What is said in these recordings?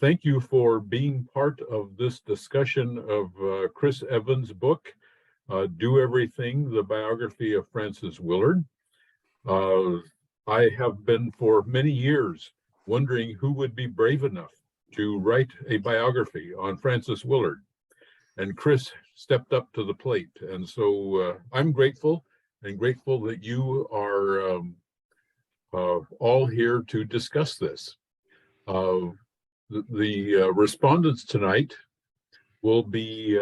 thank you for being part of this discussion of Chris Evans' book, Do Everything, the Biography of Frances Willard. I have been for many years wondering who would be brave enough to write a biography on Frances Willard. And Chris stepped up to the plate. And so I'm grateful that you are all here to discuss this. The respondents tonight will be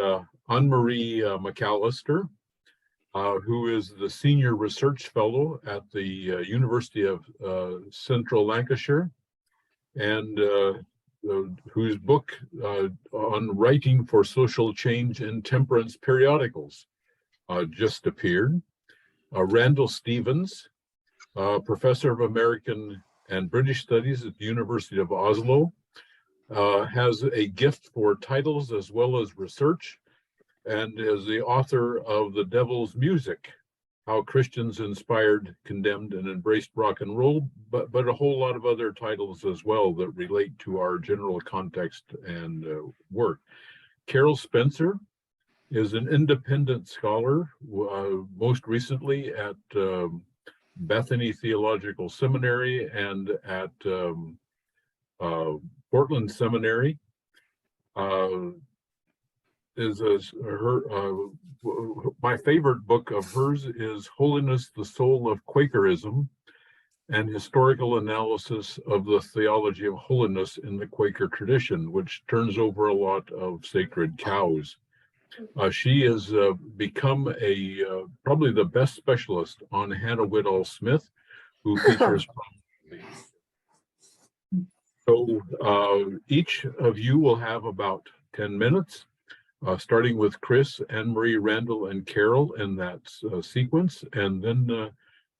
Annemarie McAllister, who is the Senior Research Fellow at the University of Central Lancashire, and whose book on writing for social change in temperance periodicals just appeared. Randall Stevens, Professor of American and British Studies at the University of Oslo, has a gift for titles as well as research, and is the author of The Devil's Music, How Christians Inspired, Condemned, and Embraced Rock and Roll, but a whole lot of other titles as well that relate to our general context and work. Carole Spencer is an independent scholar, most recently at Bethany Theological Seminary and at Portland Seminary. My favorite book of hers is Holiness, the Soul of Quakerism, and Historical Analysis of the Theology of Holiness in the Quaker Tradition, which turns over a lot of sacred cows. She has become probably the best specialist on Hannah Whitall Smith, who features prominently. So each of you will have about 10 minutes, starting with Chris, Annemarie, Randall, and Carole in that sequence. And then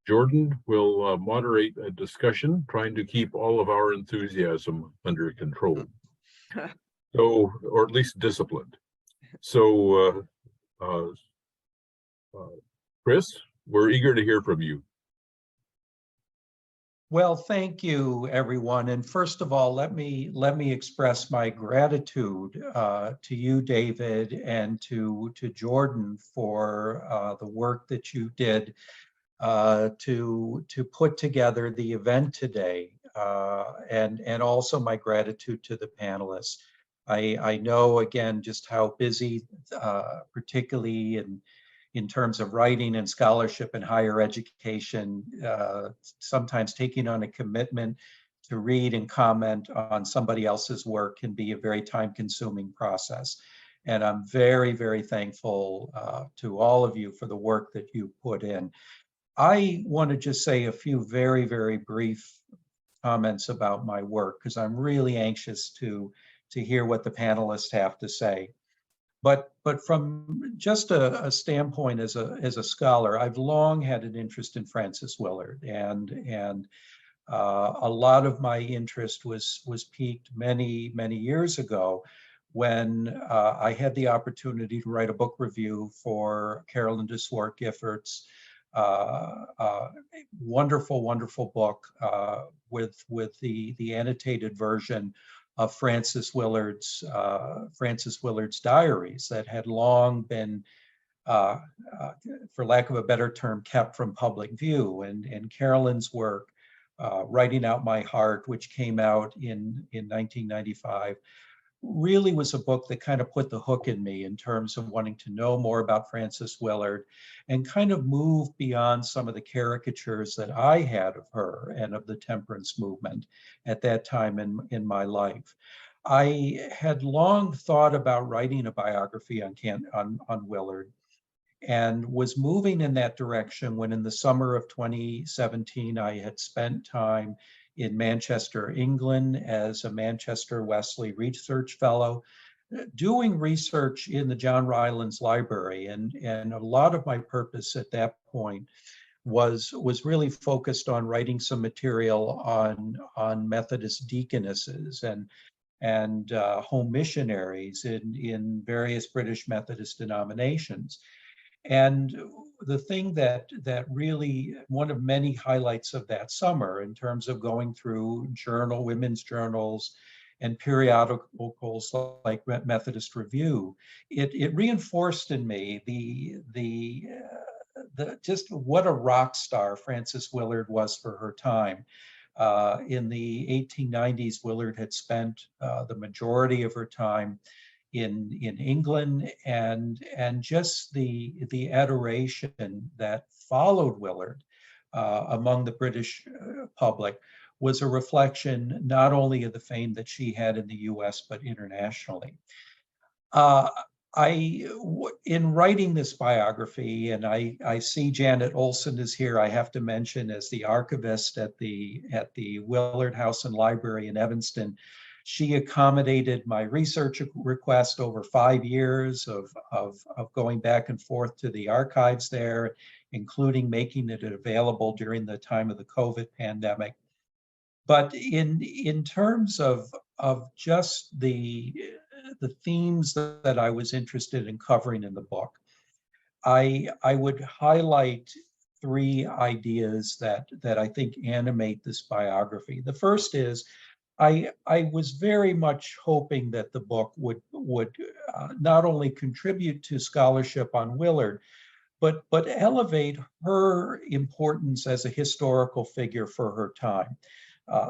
Jordan will moderate a discussion, trying to keep all of our enthusiasm under control. So, or at least disciplined. So, Chris, we're eager to hear from you. Well, thank you, everyone. And first of all, let me express my gratitude to you, David, and to Jordan for the work that you did to put together the event today, and also my gratitude to the panelists. I know, again, just how busy, particularly in terms of writing and scholarship and higher education, sometimes taking on a commitment to read and comment on somebody else's work can be a very time-consuming process. And I'm very, very thankful to all of you for the work that you put in. I want to just say a few very, very brief comments about my work, because I'm really anxious to hear what the panelists have to say. But from just a standpoint as a scholar, I've long had an interest in Frances Willard, and a lot of my interest was piqued many years ago when I had the opportunity to write a book review for Carolyn de Swart Giffords' wonderful book with the annotated version of Frances Willard's diaries that had long been, for lack of a better term, kept from public view. And Carolyn's work, Writing Out My Heart, which came out in 1995, really was a book that kind of put the hook in me in terms of wanting to know more about Frances Willard and kind of move beyond some of the caricatures that I had of her and of the temperance movement at that time in my life. I had long thought about writing a biography on Willard, and was moving in that direction when in the summer of 2017, I had spent time in Manchester, England as a Manchester Wesley Research Fellow, doing research in the John Rylands Library. And a lot of my purpose at that point was really focused on writing some material on Methodist deaconesses and home missionaries in various British Methodist denominations. And the thing that really, one of many highlights of that summer in terms of going through women's journals and periodicals like Methodist Review, it reinforced in me the just what a rock star Frances Willard was for her time. In the 1890s, Willard had spent the majority of her time in England, and just the adoration that followed Willard among the British public was a reflection not only of the fame that she had in the US, but internationally. Uh, in writing this biography, and I see Janet Olson is here, I have to mention as the archivist at the Willard House and Library in Evanston. She accommodated my research request over 5 years of going back and forth to the archives there, including making it available during the time of the COVID pandemic. But in terms of just the themes that I was interested in covering in the book, I would highlight 3 ideas that I think animate this biography. The first is I was very much hoping that the book would not only contribute to scholarship on Willard, but elevate her importance as a historical figure for her time.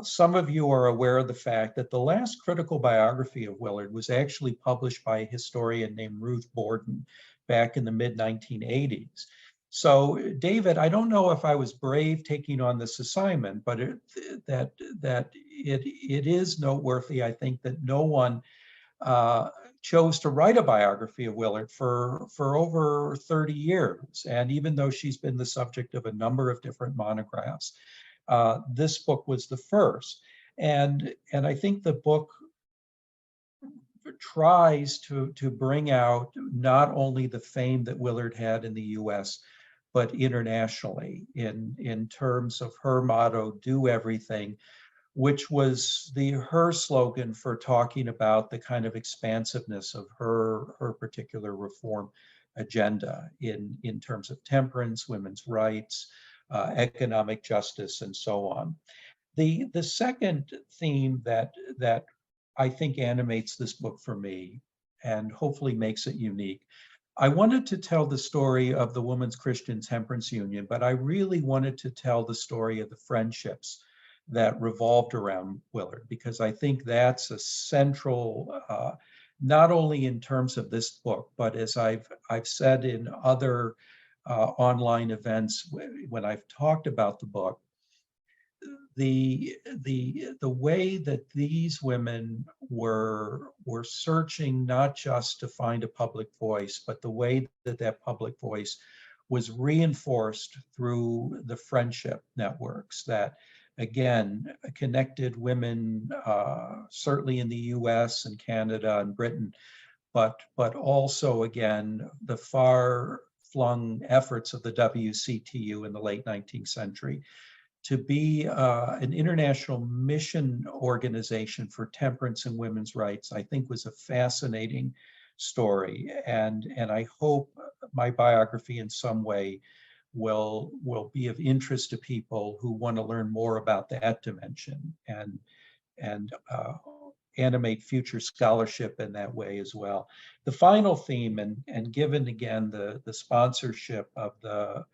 Some of you are aware of the fact that the last critical biography of Willard was actually published by a historian named Ruth Borden back in the mid-1980s. So, David, I don't know if I was brave taking on this assignment, but it is noteworthy, I think, that no one chose to write a biography of Willard for over 30 years. And even though she's been the subject of a number of different monographs, this book was the first. And I think the book tries to bring out not only the fame that Willard had in the US, but internationally in terms of her motto, do everything, which was her slogan for talking about the kind of expansiveness of her particular reform agenda in terms of temperance, women's rights, economic justice, and so on. The second theme that I think animates this book for me, and hopefully makes it unique, I wanted to tell the story of the Women's Christian Temperance Union, but I really wanted to tell the story of the friendships that revolved around Willard, because I think that's a central, not only in terms of this book, but as I've said in other online events when I've talked about the book, the way that these women were searching not just to find a public voice, but the way that public voice was reinforced through the friendship networks that, again, connected women, certainly in the US and Canada and Britain, but also, again, the far-flung efforts of the WCTU in the late 19th century to be an international mission organization for temperance and women's rights, I think was a fascinating story. And I hope my biography in some way will be of interest to people who want to learn more about that dimension and animate future scholarship in that way as well. The final theme, and given again the sponsorship of the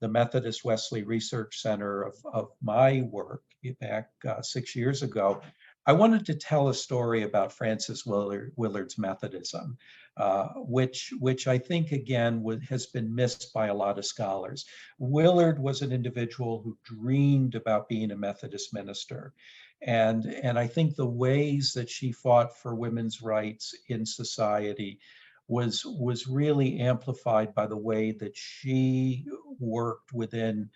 Methodist Wesley Research Center of my work back 6 years ago, I wanted to tell a story about Frances Willard's Methodism, which I think, again, has been missed by a lot of scholars. Willard was an individual who dreamed about being a Methodist minister. And I think the ways that she fought for women's rights in society was really amplified by the way that she worked within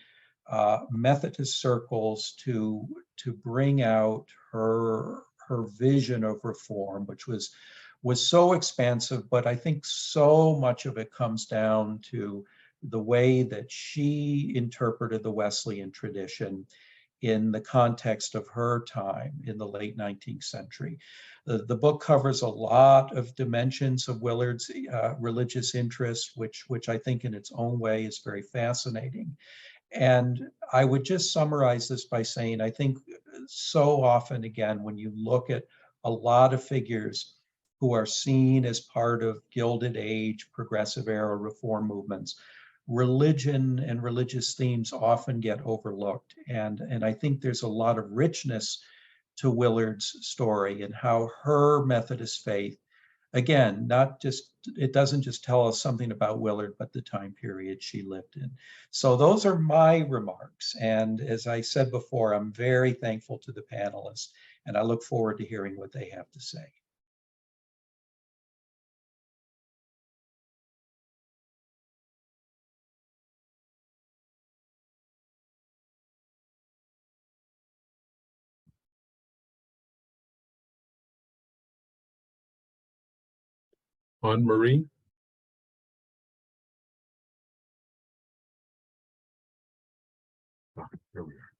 Methodist circles to bring out her vision of reform, which was so expansive. But I think so much of it comes down to the way that she interpreted the Wesleyan tradition in the context of her time in the late 19th century. The book covers a lot of dimensions of Willard's religious interest, which I think in its own way is very fascinating. And I would just summarize this by saying, I think so often, again, when you look at a lot of figures who are seen as part of Gilded Age, Progressive Era reform movements. Religion and religious themes often get overlooked. And I think there's a lot of richness to Willard's story and how her Methodist faith, again, it doesn't just tell us something about Willard, but the time period she lived in. So those are my remarks. And as I said before, I'm very thankful to the panelists, and I look forward to hearing what they have to say. Annemarie? Here we are.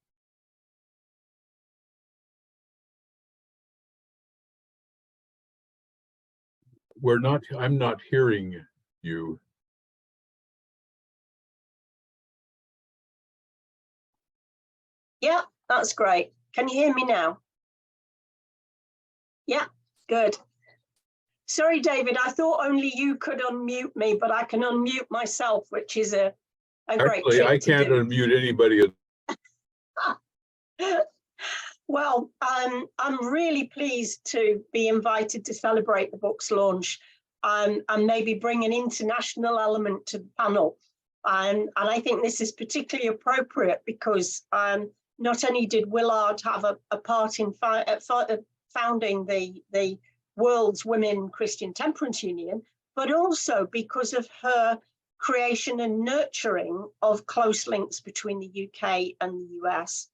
I'm not hearing you. Yeah, that's great. Can you hear me now? Yeah, good. Sorry, David, I thought only you could unmute me, but I can unmute myself, which is a great Actually, trick I to can't do. unmute anybody. Well, I'm really pleased to be invited to celebrate the book's launch and maybe bring an international element to the panel. And I think this is particularly appropriate because not only did Willard have a part in founding the world's Women Christian Temperance Union, but also because of her creation and nurturing of close links between the UK and the US.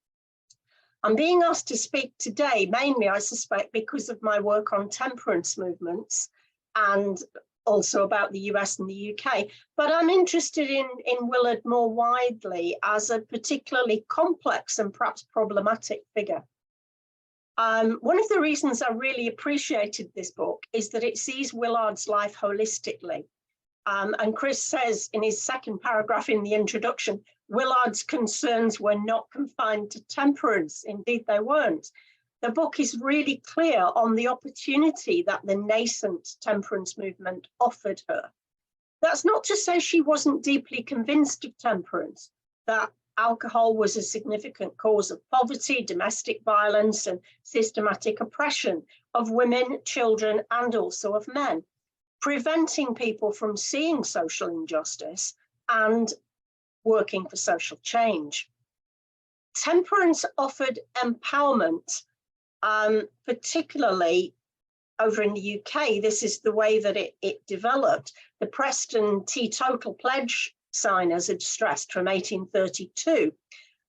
I'm being asked to speak today, mainly, I suspect, because of my work on temperance movements and also about the US and the UK. But I'm interested in Willard more widely as a particularly complex and perhaps problematic figure. One of the reasons I really appreciated this book is that it sees Willard's life holistically. And Chris says in his second paragraph in the introduction, Willard's concerns were not confined to temperance. Indeed, they weren't. The book is really clear on the opportunity that the nascent temperance movement offered her. That's not to say she wasn't deeply convinced of temperance, that alcohol was a significant cause of poverty, domestic violence, and systematic oppression of women, children, and also of men, preventing people from seeing social injustice and working for social change. Temperance offered empowerment, particularly over in the UK. This is the way that it developed. The Preston Teetotal Pledge signers had stressed from 1832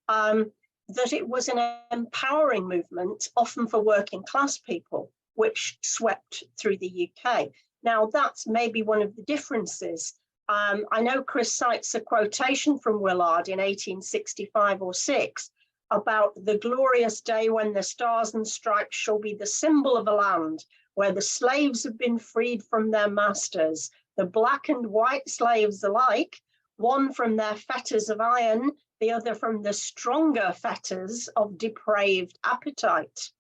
that it was an empowering movement, often for working class people, which swept through the UK. Now, that's maybe one of the differences. I know Chris cites a quotation from Willard in 1865 or 6 about the glorious day when the stars and stripes shall be the symbol of a land where the slaves have been freed from their masters, the black and white slaves alike, one from their fetters of iron, the other from the stronger fetters of depraved appetite.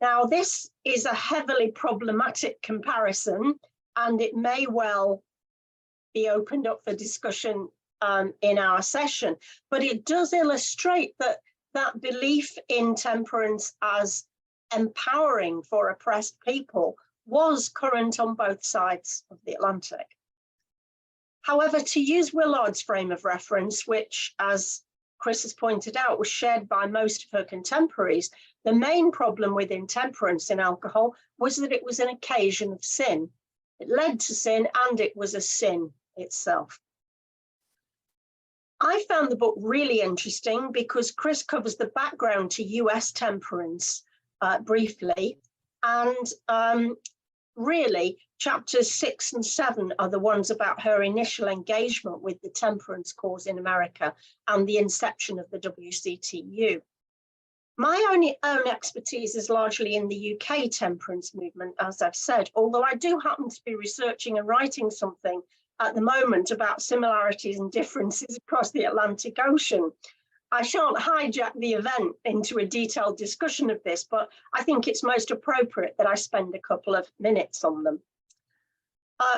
Now, this is a heavily problematic comparison, and it may well be opened up for discussion in our session, but it does illustrate that belief in temperance as empowering for oppressed people was current on both sides of the Atlantic. However, to use Willard's frame of reference, which, as Chris has pointed out, was shared by most of her contemporaries, the main problem with intemperance in alcohol was that it was an occasion of sin. It led to sin, and it was a sin itself. I found the book really interesting because Chris covers the background to US temperance briefly, and really chapters 6 and 7 are the ones about her initial engagement with the temperance cause in America and the inception of the WCTU. My own expertise is largely in the UK temperance movement, as I've said, although I do happen to be researching and writing something at the moment about similarities and differences across the Atlantic Ocean. I shan't hijack the event into a detailed discussion of this, but I think it's most appropriate that I spend a couple of minutes on them.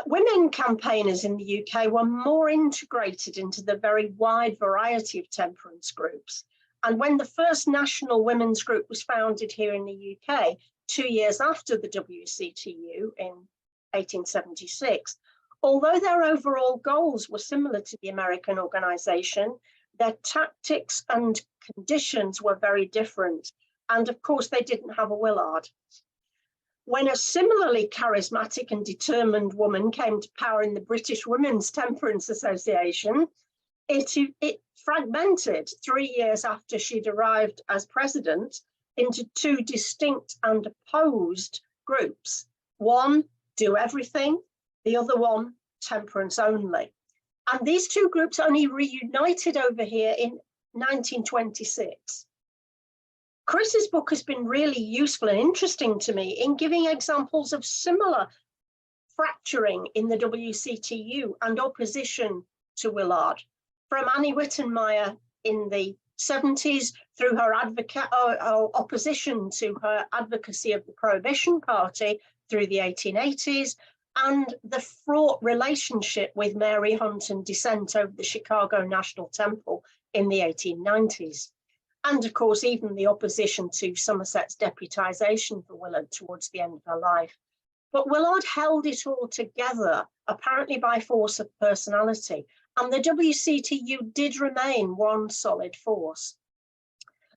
Women campaigners in the UK were more integrated into the very wide variety of temperance groups. And when the first national women's group was founded here in the UK, 2 years after the WCTU in 1876, although their overall goals were similar to the American organization, their tactics and conditions were very different. And of course, they didn't have a Willard. When a similarly charismatic and determined woman came to power in the British Women's Temperance Association, it fragmented 3 years after she'd arrived as president into two distinct and opposed groups. One, do everything, the other one, temperance only. And these two groups only reunited over here in 1926. Chris's book has been really useful and interesting to me in giving examples of similar fracturing in the WCTU and opposition to Willard, from Annie Wittenmeyer in the 70s through her opposition to her advocacy of the Prohibition Party through the 1880s, and the fraught relationship with Mary Hunt and dissent over the Chicago National Temple in the 1890s. And of course, even the opposition to Somerset's deputization for Willard towards the end of her life. But Willard held it all together, apparently by force of personality, and the WCTU did remain one solid force.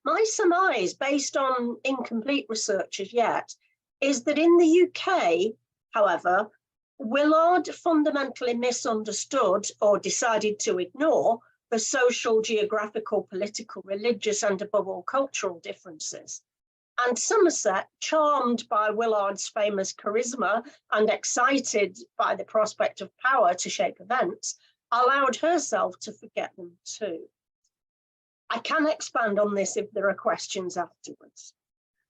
My surmise, based on incomplete research as yet, is that in the UK, however, Willard fundamentally misunderstood or decided to ignore the social, geographical, political, religious, and above all cultural differences. And Somerset, charmed by Willard's famous charisma and excited by the prospect of power to shape events, allowed herself to forget them too. I can expand on this if there are questions afterwards.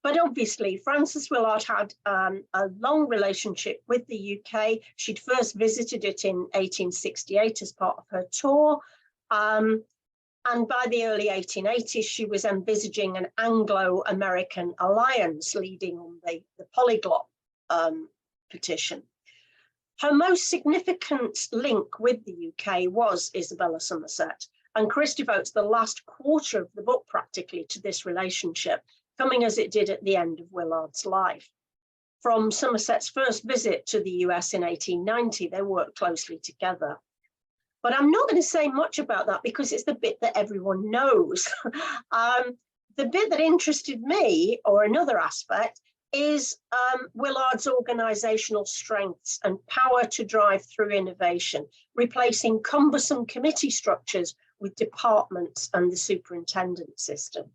But obviously, Frances Willard had a long relationship with the UK. She'd first visited it in 1868 as part of her tour. And by the early 1880s, she was envisaging an Anglo-American alliance leading on the polyglot petition. Her most significant link with the UK was Isabella Somerset, and Chris devotes the last quarter of the book practically to this relationship, coming as it did at the end of Willard's life. From Somerset's first visit to the US in 1890, they worked closely together. But I'm not going to say much about that because it's the bit that everyone knows. The bit that interested me, or another aspect, is Willard's organizational strengths and power to drive through innovation, replacing cumbersome committee structures with departments and the superintendent system.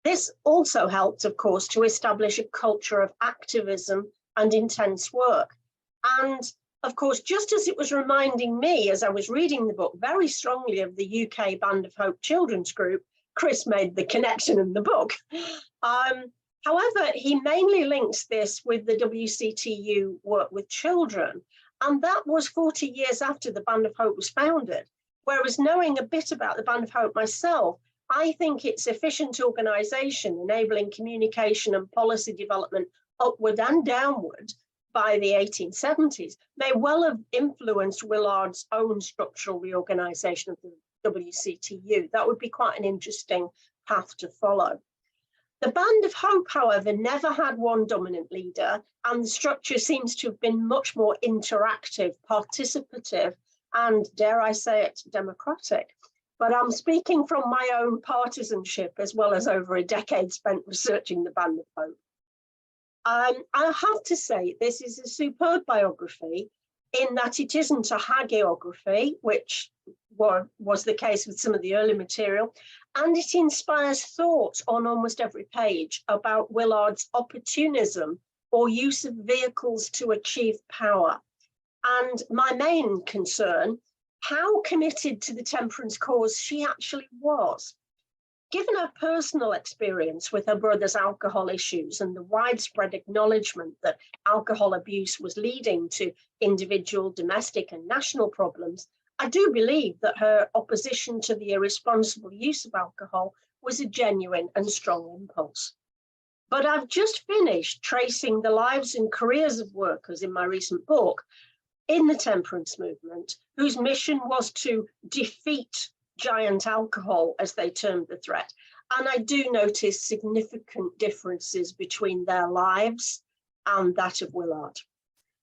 This also helped, of course, to establish a culture of activism and intense work. And of course, just as it was reminding me as I was reading the book very strongly of the UK Band of Hope Children's Group, Chris made the connection in the book. However, he mainly links this with the WCTU work with children, and that was 40 years after the Band of Hope was founded. Whereas knowing a bit about the Band of Hope myself, I think its efficient organisation, enabling communication and policy development upward and downward by the 1870s, may well have influenced Willard's own structural reorganisation of the WCTU. That would be quite an interesting path to follow. The Band of Hope, however, never had one dominant leader, and the structure seems to have been much more interactive, participative, and, dare I say it, democratic. But I'm speaking from my own partisanship, as well as over a decade spent researching the Band of Hope. I have to say, this is a superb biography in that it isn't a hagiography, which was the case with some of the early material, and it inspires thought on almost every page about Willard's opportunism or use of vehicles to achieve power. And my main concern, how committed to the temperance cause she actually was. Given her personal experience with her brother's alcohol issues and the widespread acknowledgement that alcohol abuse was leading to individual, domestic and national problems, I do believe that her opposition to the irresponsible use of alcohol was a genuine and strong impulse. But I've just finished tracing the lives and careers of workers in my recent book in the temperance movement, whose mission was to defeat giant alcohol, as they termed the threat. And I do notice significant differences between their lives and that of Willard.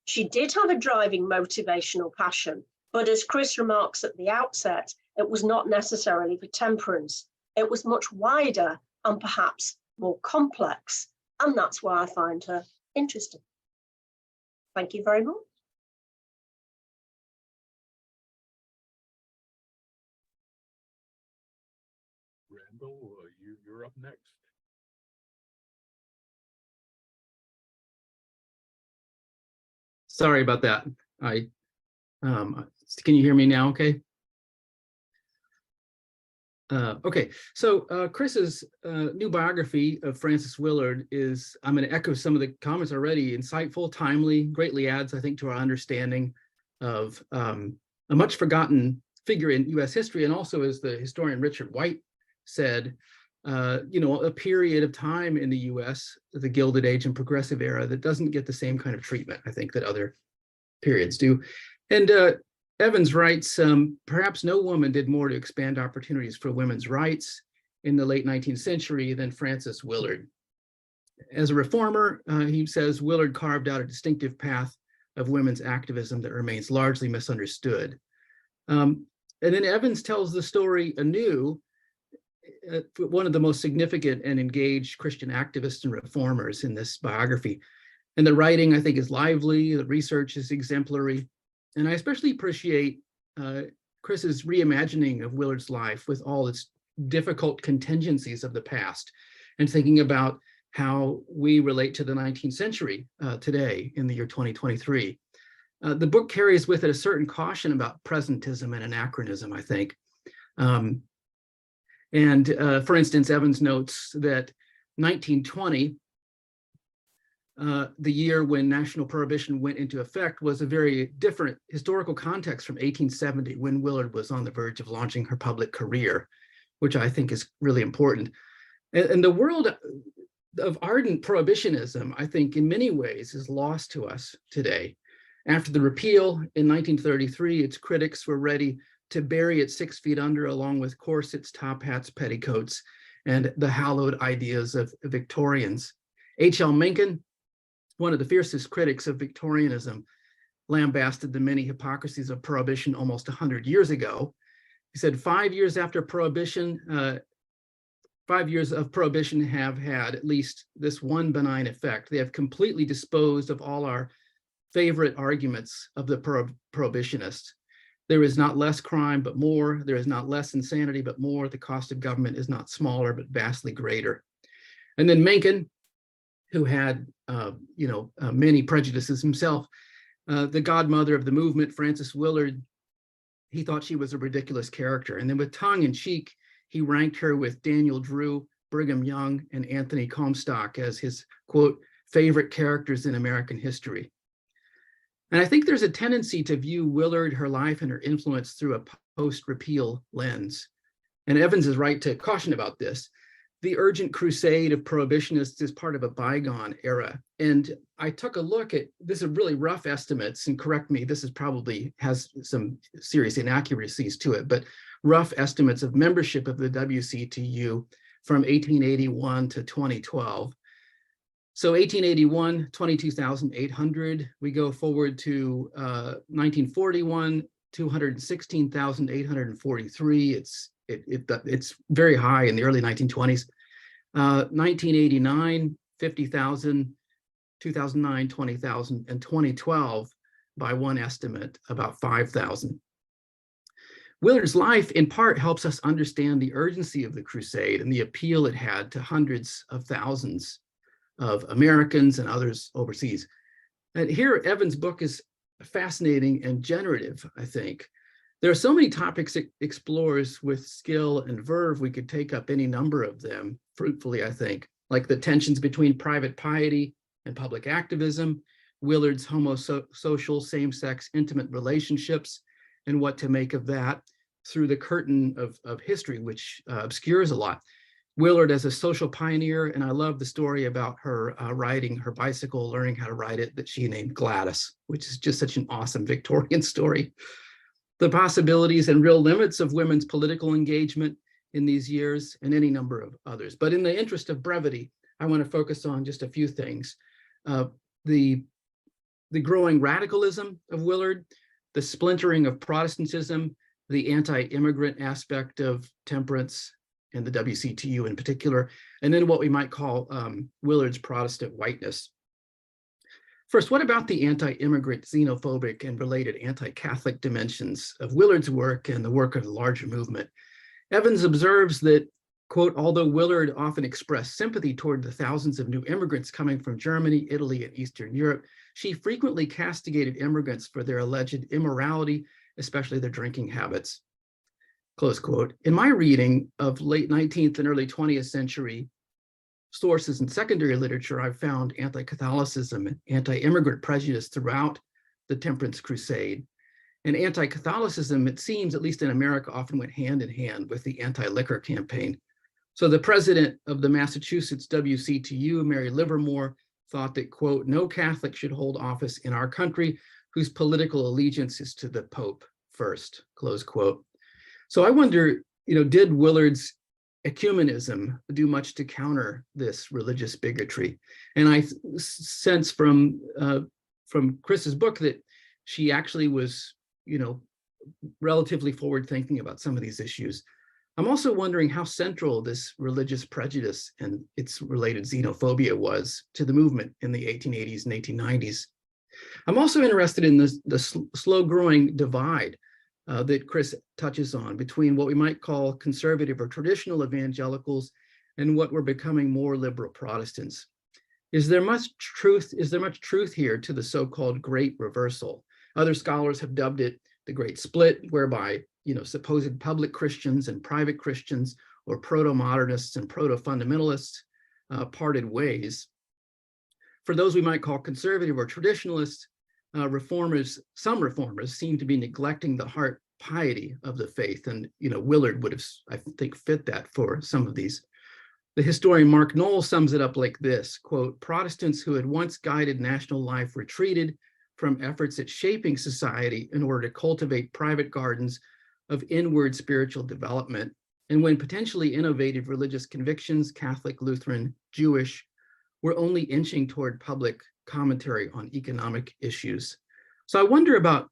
She did have a driving motivational passion, but as Chris remarks at the outset, it was not necessarily for temperance. It was much wider and perhaps more complex, and that's why I find her interesting. Thank you very much. Randall, you're up next. Sorry about that. Can you hear me now? Okay. Okay, so Chris's new biography of Frances Willard is, I'm going to echo some of the comments already, insightful, timely, greatly adds, I think, to our understanding of a much forgotten figure in US history, and also, as the historian Richard White said, a period of time in the US, the Gilded Age and Progressive Era, that doesn't get the same kind of treatment, I think, that other periods do. And Evans writes, perhaps no woman did more to expand opportunities for women's rights in the late 19th century than Frances Willard. As a reformer, he says, Willard carved out a distinctive path of women's activism that remains largely misunderstood. And then Evans tells the story anew, one of the most significant and engaged Christian activists and reformers in this biography. And the writing, I think, is lively, the research is exemplary. And I especially appreciate Chris's reimagining of Willard's life with all its difficult contingencies of the past, and thinking about how we relate to the 19th century today in the year 2023. The book carries with it a certain caution about presentism and anachronism, I think. For instance, Evans notes that 1920, the year when national prohibition went into effect, was a very different historical context from 1870, when Willard was on the verge of launching her public career, which I think is really important. And the world of ardent prohibitionism, I think, in many ways is lost to us today. After the repeal in 1933, its critics were ready to bury it 6 feet under, along with corsets, top hats, petticoats, and the hallowed ideas of Victorians. H.L. Mencken, one of the fiercest critics of Victorianism, lambasted the many hypocrisies of prohibition almost 100 years ago. He said, 5 years after prohibition, 5 years of prohibition have had at least this one benign effect. They have completely disposed of all our favorite arguments of the prohibitionists. There is not less crime, but more. There is not less insanity, but more. The cost of government is not smaller, but vastly greater. And then Mencken, who had many prejudices himself, the godmother of the movement, Frances Willard, he thought she was a ridiculous character. And then with tongue in cheek, he ranked her with Daniel Drew, Brigham Young, and Anthony Comstock as his, quote, favorite characters in American history. And I think there's a tendency to view Willard, her life, and her influence through a post-repeal lens. And Evans is right to caution about this. The urgent crusade of prohibitionists is part of a bygone era. And I took a look at, this is really rough estimates, and correct me, this is probably has some serious inaccuracies to it, but rough estimates of membership of the WCTU from 1881 to 2012. So 1881, 22,800. We go forward to 1941, 216,843. It's very high in the early 1920s. 1989, 50,000, 2009, 20,000, and 2012, by one estimate, about 5,000. Willard's life, in part, helps us understand the urgency of the crusade and the appeal it had to hundreds of thousands of Americans and others overseas. And here, Evans' book is fascinating and generative, I think. There are so many topics it explores with skill and verve. We could take up any number of them fruitfully, I think, like the tensions between private piety and public activism, Willard's homosocial, same-sex, intimate relationships, and what to make of that through the curtain of history, which obscures a lot. Willard as a social pioneer, and I love the story about her riding her bicycle, learning how to ride it, that she named Gladys, which is just such an awesome Victorian story. The possibilities and real limits of women's political engagement in these years, and any number of others. But in the interest of brevity, I want to focus on just a few things. The growing radicalism of Willard, the splintering of Protestantism, the anti-immigrant aspect of temperance, and the WCTU in particular, and then what we might call Willard's Protestant whiteness. First, what about the anti-immigrant, xenophobic, and related anti-Catholic dimensions of Willard's work and the work of the larger movement? Evans observes that, quote, although Willard often expressed sympathy toward the thousands of new immigrants coming from Germany, Italy, and Eastern Europe, she frequently castigated immigrants for their alleged immorality, especially their drinking habits. Close quote. In my reading of late 19th and early 20th century sources and secondary literature, I've found anti-Catholicism and anti-immigrant prejudice throughout the Temperance Crusade. And anti-Catholicism, it seems, at least in America, often went hand in hand with the anti-liquor campaign. So the president of the Massachusetts WCTU, Mary Livermore, thought that, quote, no Catholic should hold office in our country whose political allegiance is to the Pope first, close quote. So I wonder, did Willard's ecumenism do much to counter this religious bigotry? And I sense from Chris's book that she actually was, relatively forward thinking about some of these issues. I'm also wondering how central this religious prejudice and its related xenophobia was to the movement in the 1880s and 1890s. I'm also interested in the slow growing divide that Chris touches on between what we might call conservative or traditional evangelicals and what were becoming more liberal Protestants. Is there much truth here to the so-called Great Reversal? Other scholars have dubbed it the Great Split, whereby supposed public Christians and private Christians, or proto-modernists and proto-fundamentalists, parted ways. For those we might call conservative or traditionalists, some reformers seem to be neglecting the heart piety of the faith, and Willard would have, I think, fit that for some of these. The historian Mark Knoll sums it up like this, quote, Protestants who had once guided national life retreated from efforts at shaping society in order to cultivate private gardens of inward spiritual development, and when potentially innovative religious convictions, Catholic, Lutheran, Jewish, were only inching toward public commentary on economic issues. So I wonder about,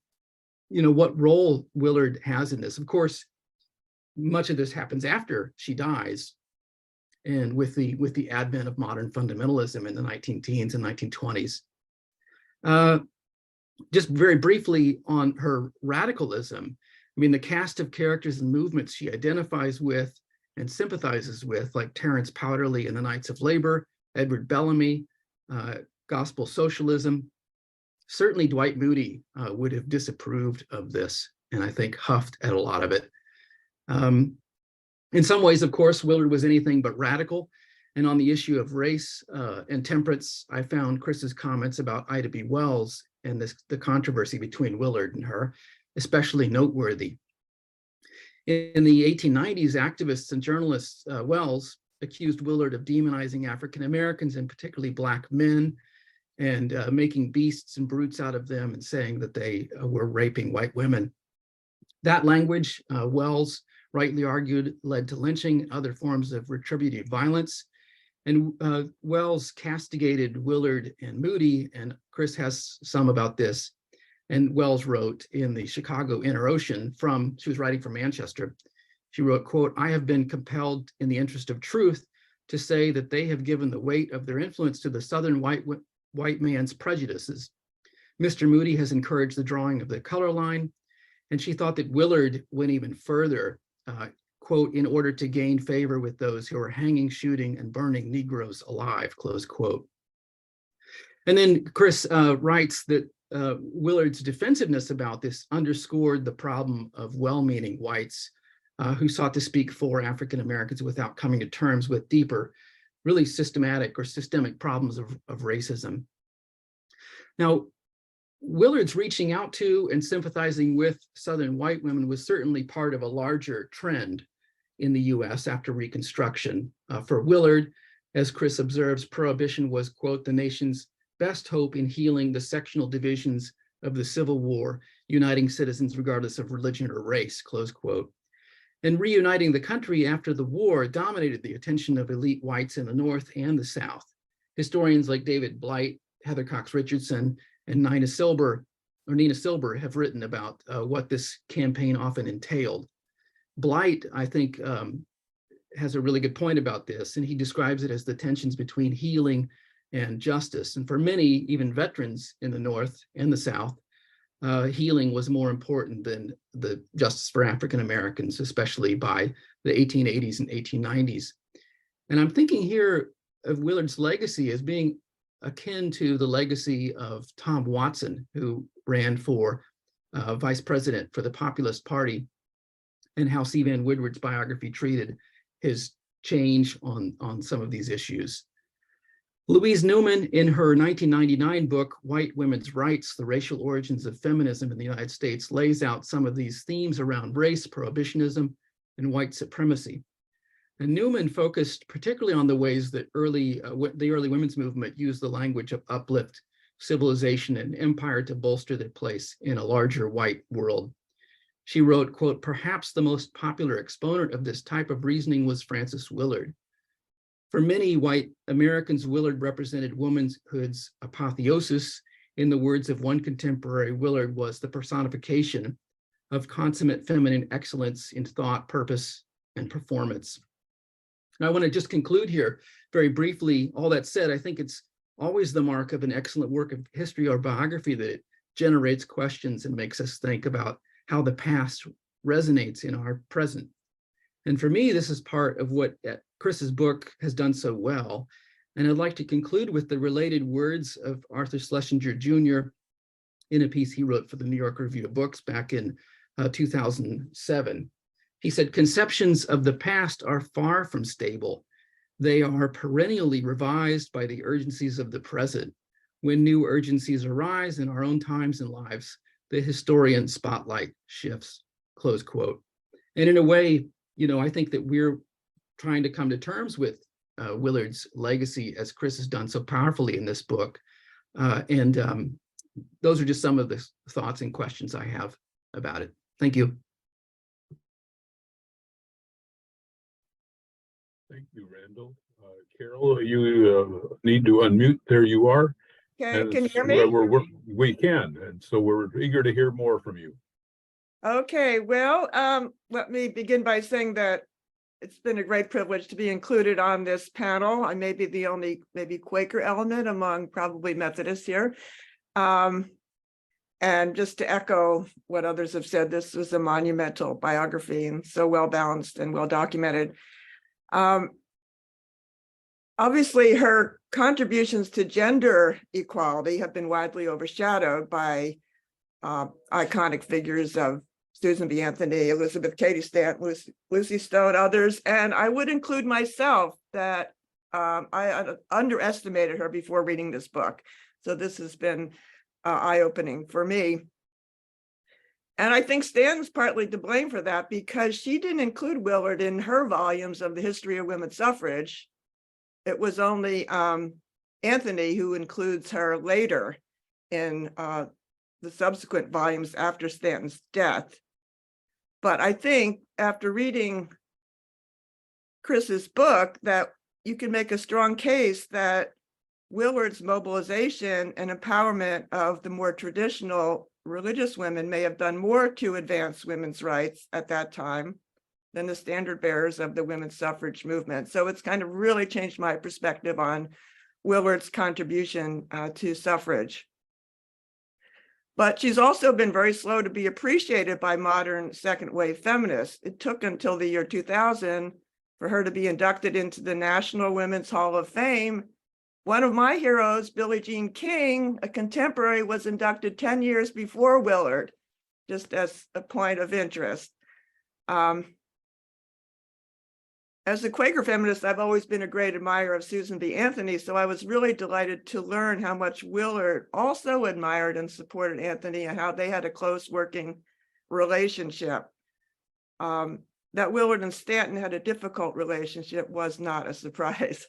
what role Willard has in this. Of course, much of this happens after she dies, and with the advent of modern fundamentalism in the 19-teens and 1920s. Just very briefly on her radicalism, the cast of characters and movements she identifies with and sympathizes with, like Terence Powderly and the Knights of Labor, Edward Bellamy, gospel socialism. Certainly Dwight Moody would have disapproved of this, and I think huffed at a lot of it. In some ways, of course, Willard was anything but radical. And on the issue of race and temperance, I found Chris's comments about Ida B. Wells and the controversy between Willard and her especially noteworthy. In the 1890s, activists and journalists, Wells accused Willard of demonizing African Americans and particularly Black men, and making beasts and brutes out of them, and saying that they were raping white women. That language, Wells rightly argued, led to lynching and other forms of retributive violence. And Wells castigated Willard and Moody, and Chris has some about this. And Wells wrote in the Chicago Inner Ocean she was writing from Manchester, she wrote, quote, I have been compelled in the interest of truth to say that they have given the weight of their influence to the Southern white man's prejudices. Mr. Moody has encouraged the drawing of the color line, and she thought that Willard went even further, quote, in order to gain favor with those who are hanging, shooting, and burning Negroes alive, close quote. And then Chris writes that Willard's defensiveness about this underscored the problem of well-meaning whites who sought to speak for African Americans without coming to terms with deeper, really systemic problems of racism. Now, Willard's reaching out to and sympathizing with Southern white women was certainly part of a larger trend in the US after Reconstruction. For Willard, as Chris observes, Prohibition was, quote, the nation's best hope in healing the sectional divisions of the Civil War, uniting citizens regardless of religion or race, close quote. And reuniting the country after the war dominated the attention of elite whites in the North and the South. Historians like David Blight, Heather Cox Richardson, and Nina Silber have written about what this campaign often entailed. Blight, I think, has a really good point about this, and he describes it as the tensions between healing and justice. And for many, even veterans in the North and the South, healing was more important than the justice for African Americans, especially by the 1880s and 1890s. And I'm thinking here of Willard's legacy as being akin to the legacy of Tom Watson, who ran for vice president for the Populist Party, and how C. Van Woodward's biography treated his change on some of these issues. Louise Newman, in her 1999 book, White Women's Rights, The Racial Origins of Feminism in the United States, lays out some of these themes around race, prohibitionism, and white supremacy. And Newman focused particularly on the ways that the early women's movement used the language of uplift, civilization, and empire to bolster their place in a larger white world. She wrote, quote, perhaps the most popular exponent of this type of reasoning was Frances Willard. For many white Americans, Willard represented womanhood's apotheosis. In the words of one contemporary, Willard was the personification of consummate feminine excellence in thought, purpose, and performance. And I want to just conclude here very briefly. All that said, I think it's always the mark of an excellent work of history or biography that it generates questions and makes us think about how the past resonates in our present. And for me, this is part of what Chris's book has done so well. And I'd like to conclude with the related words of Arthur Schlesinger Jr. in a piece he wrote for the New York Review of Books back in 2007. He said, conceptions of the past are far from stable. They are perennially revised by the urgencies of the present. When new urgencies arise in our own times and lives, the historian spotlight shifts, close quote. And in a way, I think that we're trying to come to terms with Willard's legacy, as Chris has done so powerfully in this book. And those are just some of the thoughts and questions I have about it. Thank you. Thank you, Randall. Carole, you need to unmute. There you are. Can you hear me? We can, and so we're eager to hear more from you. Okay, well, let me begin by saying that it's been a great privilege to be included on this panel. I may be the only maybe Quaker element among probably Methodists here. And just to echo what others have said, this was a monumental biography and so well balanced and well documented. Obviously, her contributions to gender equality have been widely overshadowed by iconic figures of Susan B. Anthony, Elizabeth Cady Stanton, Lucy Stone, others. And I would include myself that I underestimated her before reading this book. So this has been eye-opening for me. And I think Stanton's partly to blame for that because she didn't include Willard in her volumes of the history of women's suffrage. It was only Anthony who includes her later in the subsequent volumes after Stanton's death. But I think after reading Chris's book that you can make a strong case that Willard's mobilization and empowerment of the more traditional religious women may have done more to advance women's rights at that time than the standard bearers of the women's suffrage movement. So it's kind of really changed my perspective on Willard's contribution to suffrage. But she's also been very slow to be appreciated by modern second wave feminists. It took until the year 2000 for her to be inducted into the National Women's Hall of Fame. One of my heroes, Billie Jean King, a contemporary, was inducted 10 years before Willard, just as a point of interest. And as a Quaker feminist, I've always been a great admirer of Susan B. Anthony, so I was really delighted to learn how much Willard also admired and supported Anthony and how they had a close working relationship. That Willard and Stanton had a difficult relationship was not a surprise.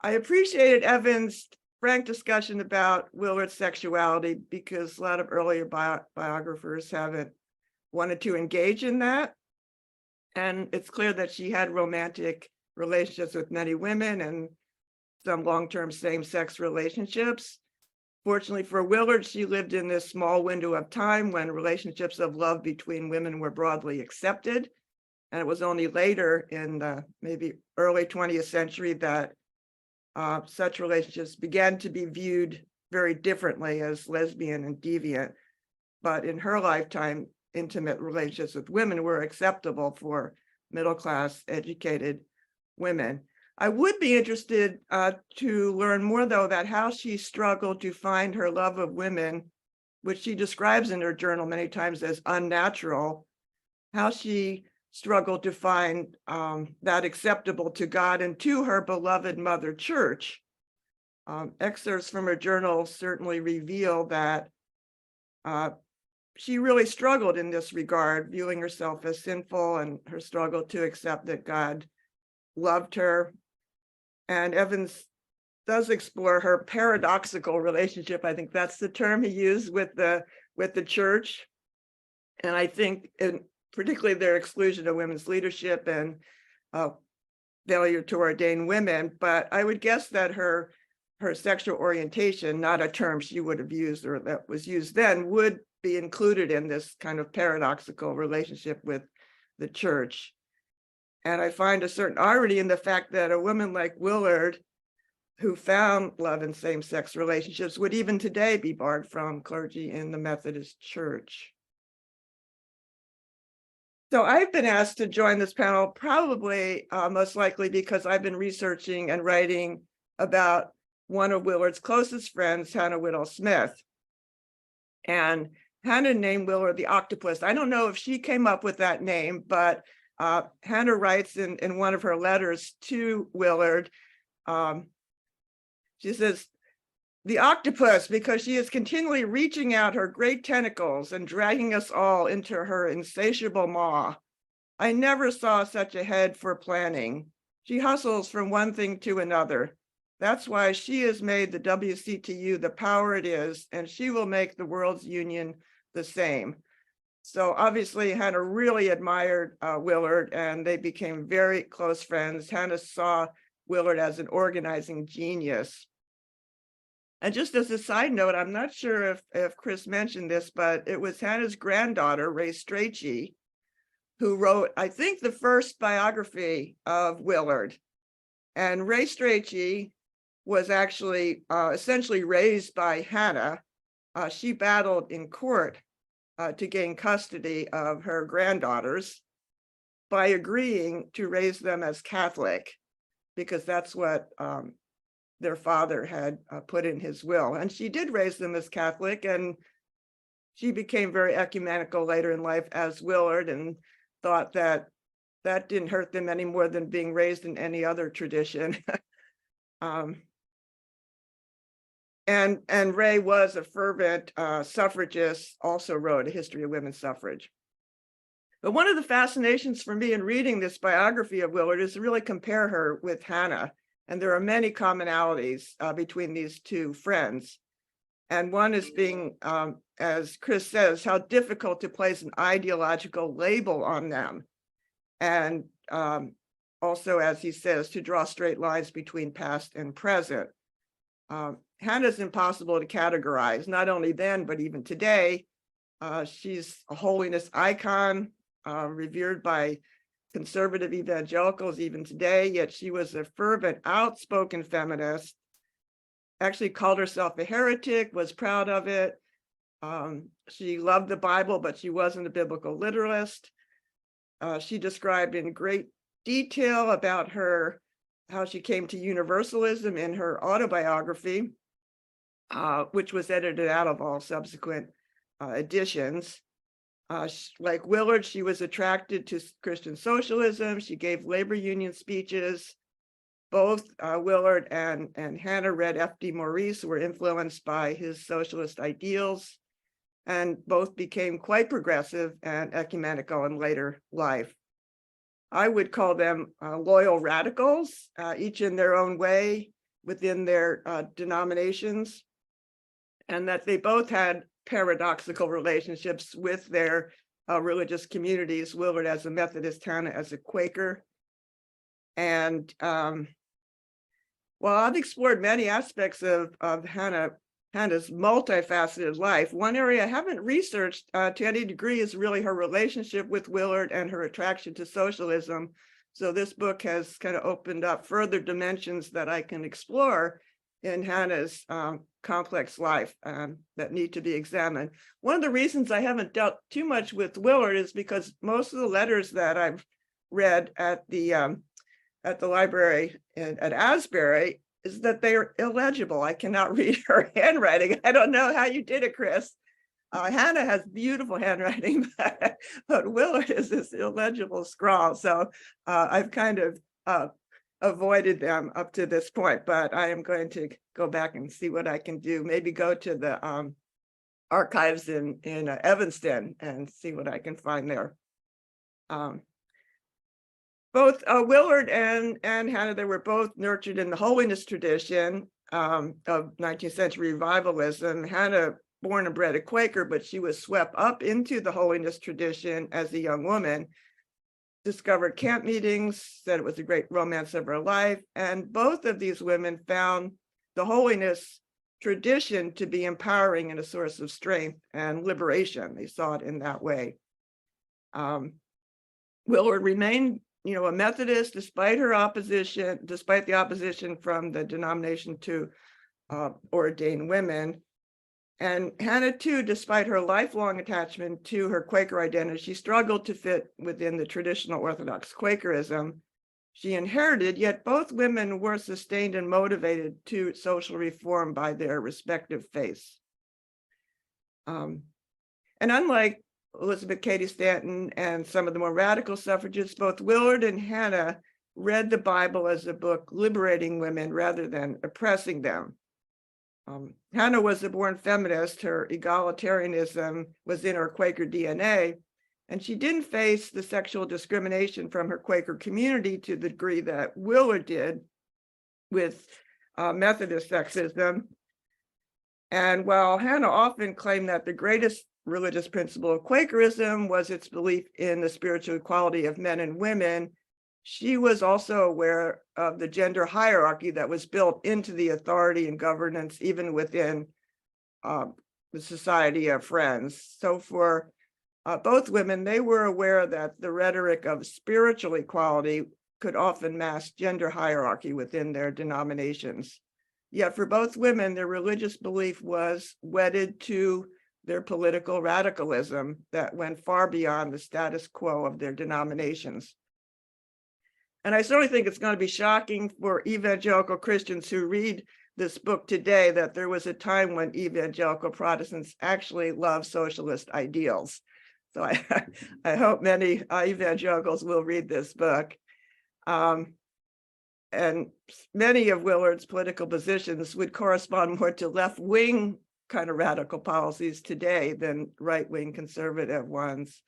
I appreciated Evan's frank discussion about Willard's sexuality because a lot of earlier biographers haven't wanted to engage in that. And it's clear that she had romantic relationships with many women and some long-term same-sex relationships. Fortunately for Willard, she lived in this small window of time when relationships of love between women were broadly accepted. And it was only later in the maybe early 20th century that such relationships began to be viewed very differently as lesbian and deviant. But in her lifetime, intimate relationships with women were acceptable for middle-class educated women. I would be interested to learn more, though, about how she struggled to find her love of women, which she describes in her journal many times as unnatural, how she struggled to find that acceptable to God and to her beloved Mother Church. Excerpts from her journal certainly reveal that she really struggled in this regard, viewing herself as sinful and her struggle to accept that God loved her. And Evans does explore her paradoxical relationship. I think that's the term he used with the church. And I think particularly their exclusion of women's leadership and failure to ordain women. But I would guess that her sexual orientation, not a term she would have used or that was used then, would be included in this kind of paradoxical relationship with the church. And I find a certain irony in the fact that a woman like Willard, who found love in same-sex relationships, would even today be barred from clergy in the Methodist Church. So I've been asked to join this panel probably most likely because I've been researching and writing about one of Willard's closest friends, Hannah Whitall Smith. And Hannah named Willard the octopus. I don't know if she came up with that name, but Hannah writes in one of her letters to Willard, she says, the octopus, because she is continually reaching out her great tentacles and dragging us all into her insatiable maw. I never saw such a head for planning. She hustles from one thing to another. That's why she has made the WCTU the power it is, and she will make the World's Union the same. So obviously Hannah really admired Willard, and they became very close friends. Hannah saw Willard as an organizing genius. And just as a side note, I'm not sure if Chris mentioned this, but it was Hannah's granddaughter, Ray Strachey, who wrote, I think, the first biography of Willard. And Ray Strachey was actually essentially raised by Hannah. She battled in court to gain custody of her granddaughters by agreeing to raise them as Catholic, because that's what their father had put in his will. And she did raise them as Catholic, and she became very ecumenical later in life as Willard, and thought that that didn't hurt them any more than being raised in any other tradition. And Ray was a fervent suffragist, also wrote a history of women's suffrage. But one of the fascinations for me in reading this biography of Willard is to really compare her with Hannah. And there are many commonalities between these two friends. And one is being, as Chris says, how difficult to place an ideological label on them. And also, as he says, to draw straight lines between past and present. Hannah's impossible to categorize, not only then, but even today. She's a holiness icon, revered by conservative evangelicals even today, yet she was a fervent, outspoken feminist, actually called herself a heretic, was proud of it. She loved the Bible, but she wasn't a biblical literalist. She described in great detail about how she came to universalism in her autobiography, which was edited out of all subsequent editions. Like Willard, she was attracted to Christian socialism. She gave labor union speeches. Both Willard and Hannah read F.D. Maurice, who were influenced by his socialist ideals, and both became quite progressive and ecumenical in later life. I would call them loyal radicals, each in their own way within their denominations, and that they both had paradoxical relationships with their religious communities, Willard as a Methodist, Hannah as a Quaker. And while I've explored many aspects of Hannah's multifaceted life, one area I haven't researched to any degree is really her relationship with Willard and her attraction to socialism. So this book has kind of opened up further dimensions that I can explore in Hannah's complex life that need to be examined. One of the reasons I haven't dealt too much with Willard is because most of the letters that I've read at the library at Asbury is that they are illegible. I cannot read her handwriting. I don't know how you did it, Chris. Hannah has beautiful handwriting, but Willard is this illegible scrawl. So I've kind of avoided them up to this point, but I am going to go back and see what I can do. Maybe go to the archives in Evanston and see what I can find there. Both Willard and Hannah, they were both nurtured in the holiness tradition of 19th century revivalism. Hannah, born and bred a Quaker, but she was swept up into the holiness tradition as a young woman, discovered camp meetings, said it was a great romance of her life. And both of these women found the holiness tradition to be empowering and a source of strength and liberation. They saw it in that way. Willard remained a Methodist despite the opposition from the denomination to ordain women. And Hannah, too, despite her lifelong attachment to her Quaker identity, she struggled to fit within the traditional Orthodox Quakerism she inherited, yet both women were sustained and motivated to social reform by their respective faiths. And unlike Elizabeth Cady Stanton and some of the more radical suffragists, both Willard and Hannah read the Bible as a book liberating women rather than oppressing them. Hannah was a born feminist. Her egalitarianism was in her Quaker DNA, and she didn't face the sexual discrimination from her Quaker community to the degree that Willard did with Methodist sexism. And while Hannah often claimed that the greatest religious principle of Quakerism was its belief in the spiritual equality of men and women, she was also aware of the gender hierarchy that was built into the authority and governance, even within the Society of Friends. So for both women, they were aware that the rhetoric of spiritual equality could often mask gender hierarchy within their denominations. Yet for both women, their religious belief was wedded to their political radicalism that went far beyond the status quo of their denominations. And I certainly think it's going to be shocking for evangelical Christians who read this book today that there was a time when evangelical Protestants actually loved socialist ideals. So I hope many evangelicals will read this book. And many of Willard's political positions would correspond more to left-wing kind of radical policies today than right-wing conservative ones.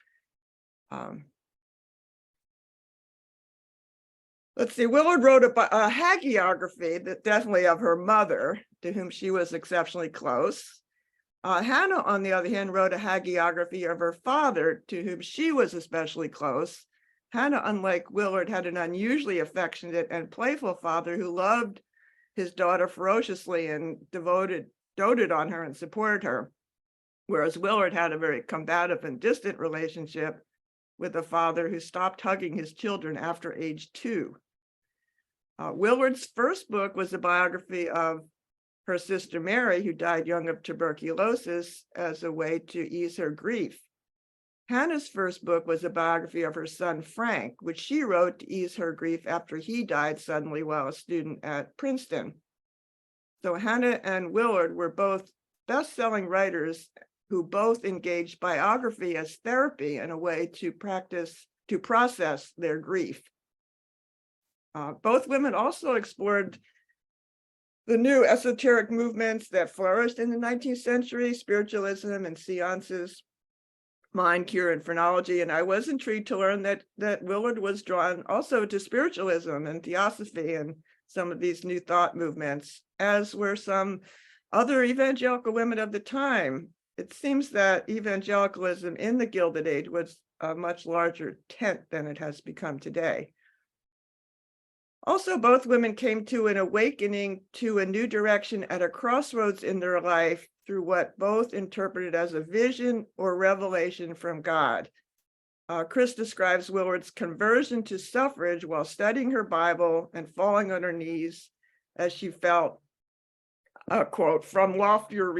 Let's see, Willard wrote a hagiography that definitely of her mother, to whom she was exceptionally close. Hannah, on the other hand, wrote a hagiography of her father, to whom she was especially close. Hannah, unlike Willard, had an unusually affectionate and playful father who loved his daughter ferociously and doted on her and supported her, whereas Willard had a very combative and distant relationship with a father who stopped hugging his children after age 2. Willard's first book was a biography of her sister Mary, who died young of tuberculosis, as a way to ease her grief. Hannah's first book was a biography of her son Frank, which she wrote to ease her grief after he died suddenly while a student at Princeton. So Hannah and Willard were both best-selling writers who both engaged biography as therapy and a way to process their grief. Both women also explored the new esoteric movements that flourished in the 19th century, spiritualism and seances, mind cure and phrenology. And I was intrigued to learn that Willard was drawn also to spiritualism and theosophy and some of these new thought movements, as were some other evangelical women of the time. It seems that evangelicalism in the Gilded Age was a much larger tent than it has become today. Also, both women came to an awakening to a new direction at a crossroads in their life through what both interpreted as a vision or revelation from God. Chris describes Willard's conversion to suffrage while studying her Bible and falling on her knees as she felt, quote, from loftier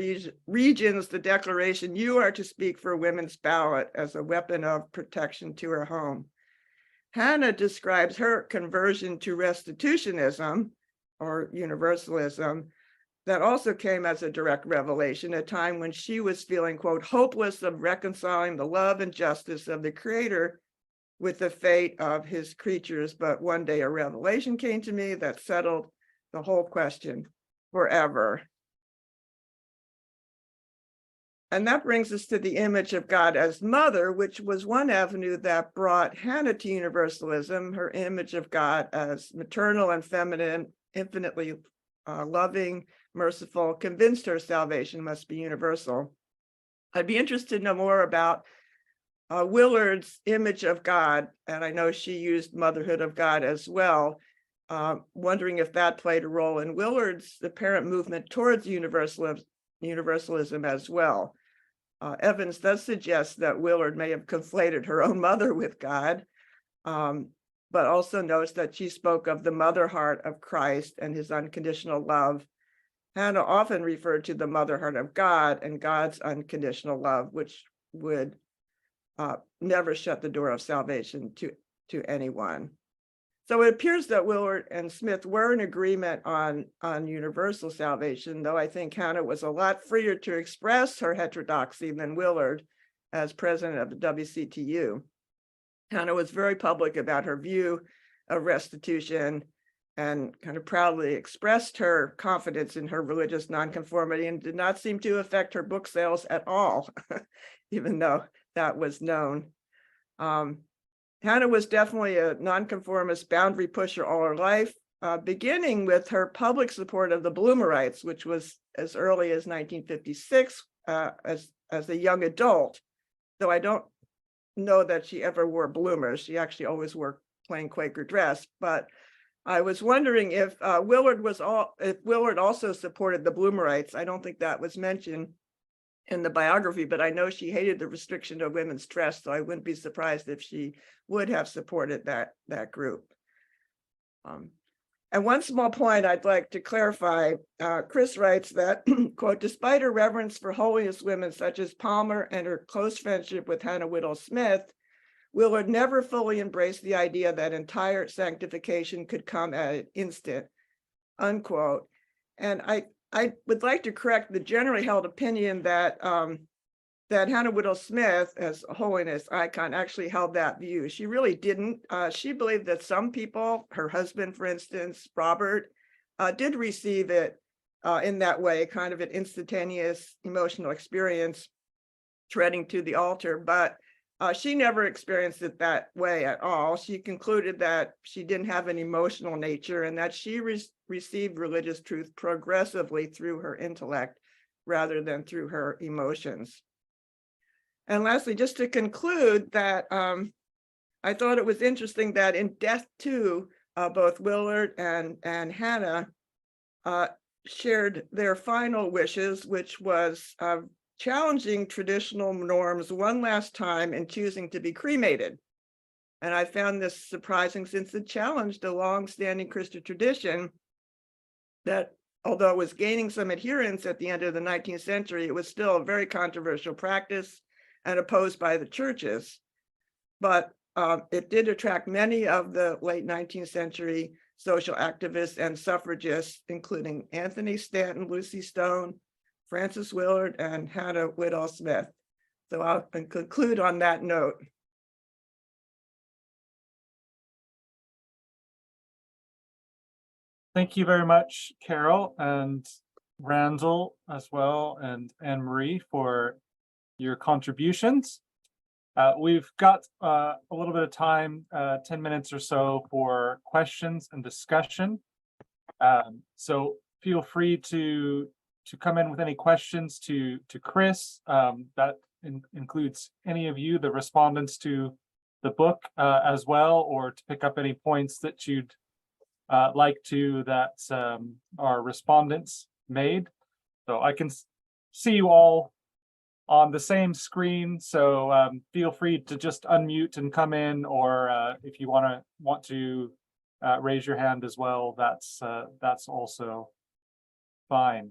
regions, the declaration, "You are to speak for women's ballot," as a weapon of protection to her home. Hannah describes her conversion to restitutionism or universalism that also came as a direct revelation, a time when she was feeling, quote, hopeless of reconciling the love and justice of the Creator with the fate of his creatures. But one day a revelation came to me that settled the whole question forever. And that brings us to the image of God as mother, which was one avenue that brought Hannah to universalism. Her image of God as maternal and feminine, infinitely loving, merciful, convinced her salvation must be universal. I'd be interested to know more about Willard's image of God, and I know she used motherhood of God as well, wondering if that played a role in Willard's apparent movement towards universalism as well. Evans does suggest that Willard may have conflated her own mother with God, but also notes that she spoke of the mother heart of Christ and his unconditional love. Hannah often referred to the mother heart of God and God's unconditional love, which would never shut the door of salvation to anyone. So it appears that Willard and Smith were in agreement on universal salvation, though I think Hannah was a lot freer to express her heterodoxy than Willard as president of the WCTU. Hannah was very public about her view of restitution and kind of proudly expressed her confidence in her religious nonconformity and did not seem to affect her book sales at all, even though that was known. Hannah was definitely a nonconformist boundary pusher all her life, beginning with her public support of the Bloomerites, which was as early as 1956 as a young adult, though I don't know that she ever wore bloomers. She actually always wore plain Quaker dress, but I was wondering if Willard also supported the Bloomerites. I don't think that was mentioned in the biography, but I know she hated the restriction of women's dress, so I wouldn't be surprised if she would have supported that group. And one small point I'd like to clarify, Chris writes that, quote, despite her reverence for holiest women such as Palmer and her close friendship with Hannah Whittle Smith, Willard never fully embraced the idea that entire sanctification could come at an instant, unquote. And I would like to correct the generally held opinion that that Hannah Whittle Smith, as a holiness icon, actually held that view. She really didn't. She believed that some people, her husband, for instance, Robert, did receive it in that way, kind of an instantaneous emotional experience, treading to the altar, but she never experienced it that way at all. She concluded that she didn't have an emotional nature and that she received religious truth progressively through her intellect rather than through her emotions. And lastly, just to conclude that I thought it was interesting that in death too, both Willard and Hannah shared their final wishes, which was challenging traditional norms one last time and choosing to be cremated. And I found this surprising since it challenged a long-standing Christian tradition that, although it was gaining some adherents at the end of the 19th century, it was still a very controversial practice and opposed by the churches. But it did attract many of the late 19th century social activists and suffragists, including Anthony Stanton, Lucy Stone, Frances Willard and Hannah Whitall Smith. So I'll conclude on that note. Thank you very much, Carole and Randall as well, and Annemarie for your contributions. We've got a little bit of time, 10 minutes or so for questions and discussion. So feel free to come in with any questions to Chris. That includes any of you, the respondents to the book as well, or to pick up any points that you'd like to that our respondents made. So I can see you all on the same screen, so feel free to just unmute and come in, or if you want to raise your hand as well, that's also fine.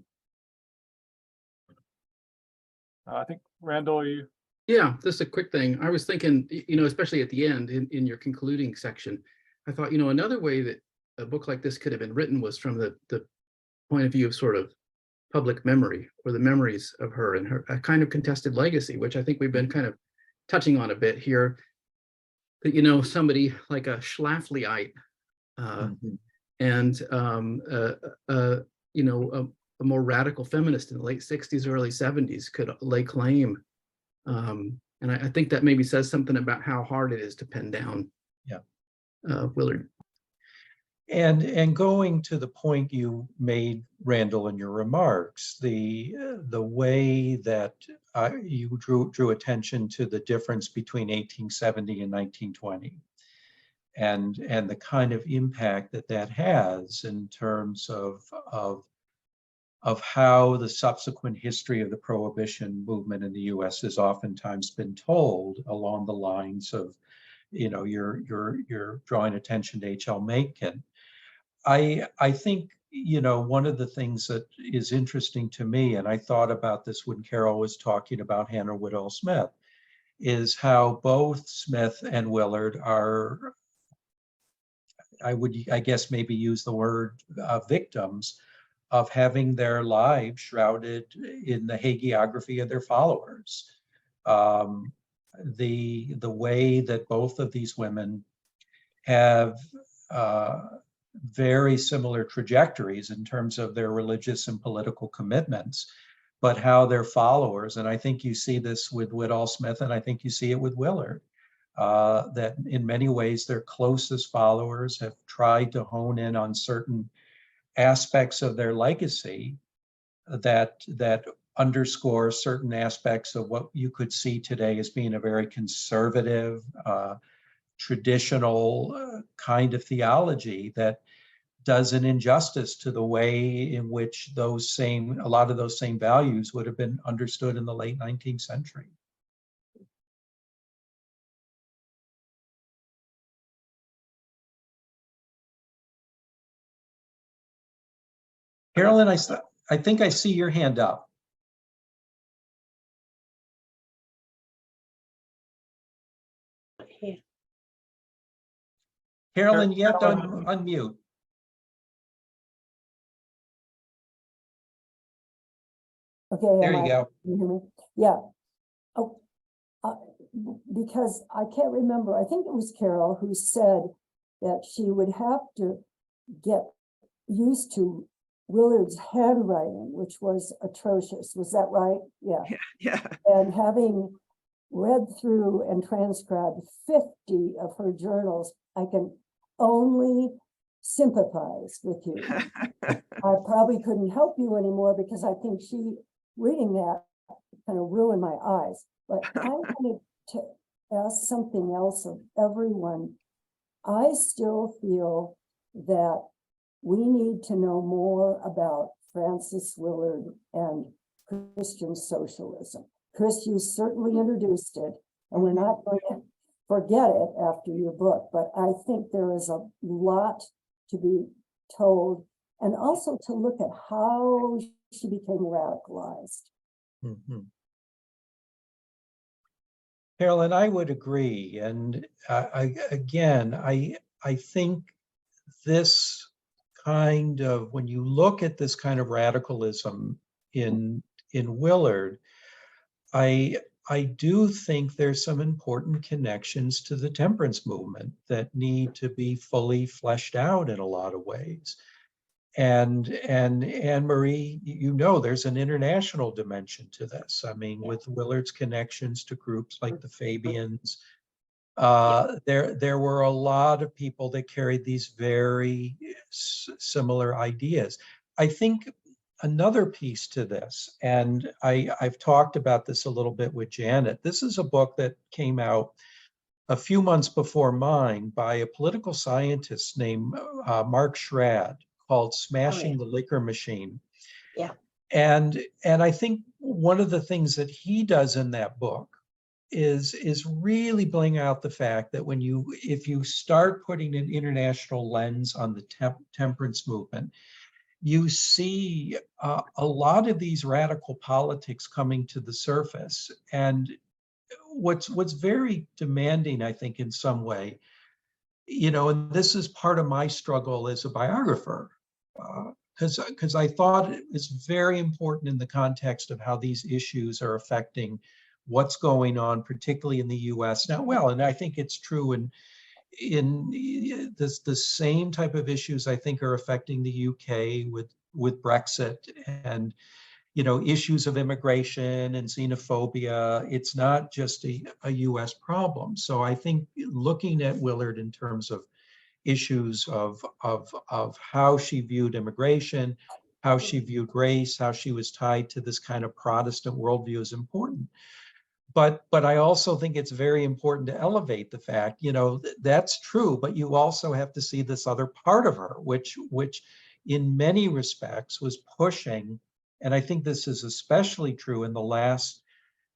I think Randall, you. Yeah, just a quick thing. I was thinking, especially at the end in your concluding section, I thought, another way that a book like this could have been written was from the point of view of sort of public memory, or the memories of her and her a kind of contested legacy, which I think we've been kind of touching on a bit here. That somebody like a Schlaflyite and a more radical feminist in the late 60s, early 70s could lay claim. And I think that maybe says something about how hard it is to pin down Willard. And going to the point you made, Randall, in your remarks, the way that you drew attention to the difference between 1870 and 1920, and the kind of impact that has in terms of how the subsequent history of the Prohibition movement in the U.S. has oftentimes been told along the lines of, you're drawing attention to H.L. Mencken. I think, one of the things that is interesting to me, and I thought about this when Carole was talking about Hannah Whitall Smith, is how both Smith and Willard are, I guess maybe use the word victims of having their lives shrouded in the hagiography of their followers. The way that both of these women have very similar trajectories in terms of their religious and political commitments, but how their followers, and I think you see this with Whitall Smith, and I think you see it with Willard, that in many ways their closest followers have tried to hone in on certain aspects of their legacy that underscore certain aspects of what you could see today as being a very conservative, traditional kind of theology that does an injustice to the way in which a lot of those same values would have been understood in the late 19th century. Carolyn, I think I see your hand up. Here. Carolyn, you have to unmute. Okay. There you go. Can you hear me? Yeah. Oh, because I can't remember. I think it was Carole who said that she would have to get used to Willard's handwriting, which was atrocious. Was that right? Yeah. Yeah. And having read through and transcribed 50 of her journals, I can only sympathize with you. I probably couldn't help you anymore because I think reading that kind of ruined my eyes. But I wanted to ask something else of everyone. I still feel that we need to know more about Frances Willard and Christian socialism. Chris, you certainly introduced it, and we're not going to forget it after your book, but I think there is a lot to be told, and also to look at how she became radicalized. Mm-hmm. Carolyn, I would agree. And I think this kind of, when you look at this kind of radicalism in in Willard, I do think there's some important connections to the temperance movement that need to be fully fleshed out in a lot of ways. And Annemarie, you know, there's an international dimension to this. I mean, with Willard's connections to groups like the Fabians, there were a lot of people that carried these very similar ideas. I think another piece to this, and I've talked about this a little bit with Janet, this is a book that came out a few months before mine by a political scientist named Mark Schrad, called Smashing the Liquor Machine. Yeah. And I think one of the things that he does in that book is really bring out the fact that if you start putting an international lens on the temperance movement, you see a lot of these radical politics coming to the surface. And what's very demanding, I think, in some way, you know, and this is part of my struggle as a biographer, because I thought it was very important in the context of how these issues are affecting what's going on, particularly in the US now. Well, and I think it's true in the same type of issues I think are affecting the UK with Brexit and, you know, issues of immigration and xenophobia. It's not just a US problem. So I think looking at Willard in terms of issues of how she viewed immigration, how she viewed race, how she was tied to this kind of Protestant worldview is important. But I also think it's very important to elevate the fact, you know, that's true, but you also have to see this other part of her, which in many respects was pushing, and I think this is especially true in the last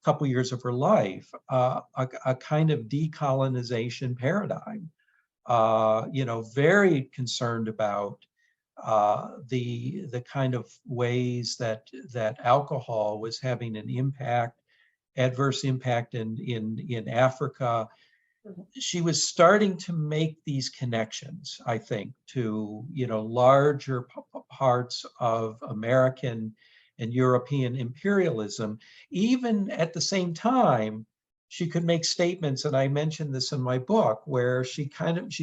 couple years of her life, a kind of decolonization paradigm. You know, very concerned about the kind of ways that alcohol was having an adverse impact in Africa. She was starting to make these connections, I think, to, you know, larger parts of American and European imperialism. Even at the same time, she could make statements, and I mentioned this in my book, where she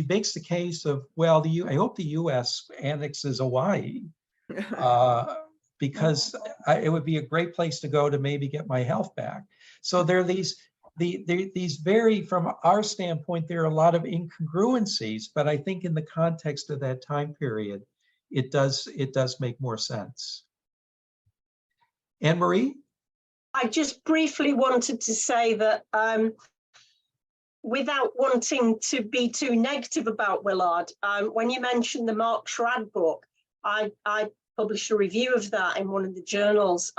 makes the case of, well, I hope the US annexes Hawaii, because it would be a great place to go to maybe get my health back. So there are these very, from our standpoint, there are a lot of incongruencies, but I think in the context of that time period, it does make more sense. Annemarie? I just briefly wanted to say that without wanting to be too negative about Willard, when you mentioned the Mark Schrad book, I published a review of that in one of the journals,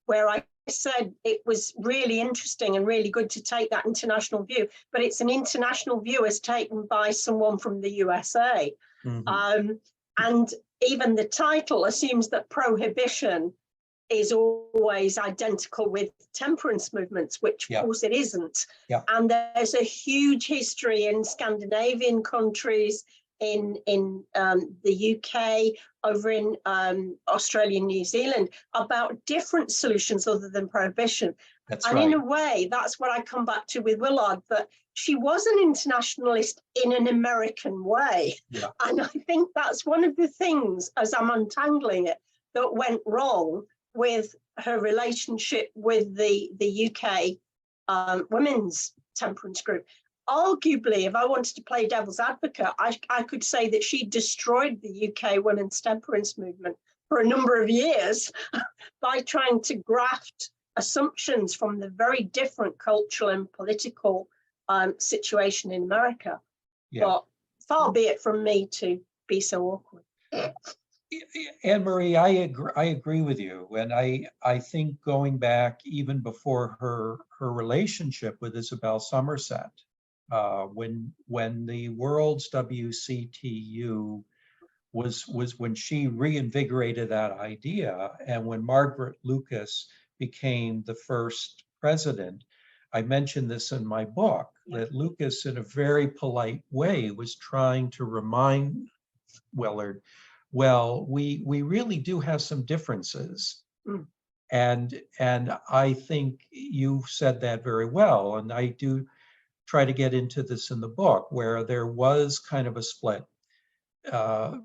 where I said it was really interesting and really good to take that international view, but it's an international view as taken by someone from the USA. Mm-hmm. And even the title assumes that prohibition is always identical with temperance movements, which of course it isn't. Yeah. And there's a huge history in Scandinavian countries, in the UK, over in Australia and New Zealand, about different solutions other than prohibition. That's and right. In a way, that's what I come back to with Willard, that she was an internationalist in an American way. Yeah. And I think that's one of the things, as I'm untangling it, that went wrong with her relationship with the UK women's temperance group. Arguably, if I wanted to play devil's advocate, I could say that she destroyed the UK women's temperance movement for a number of years by trying to graft assumptions from the very different cultural and political situation in America. Yeah. But far be it from me to be so awkward. Annemarie, I agree with you, and I think going back even before her relationship with Isabel Somerset, when the World's WCTU was when she reinvigorated that idea, and when Margaret Lucas became the first president. I mentioned this in my book, that Lucas, in a very polite way, was trying to remind Willard, well, we really do have some differences, And I think you said that very well. And I do try to get into this in the book, where there was kind of a split,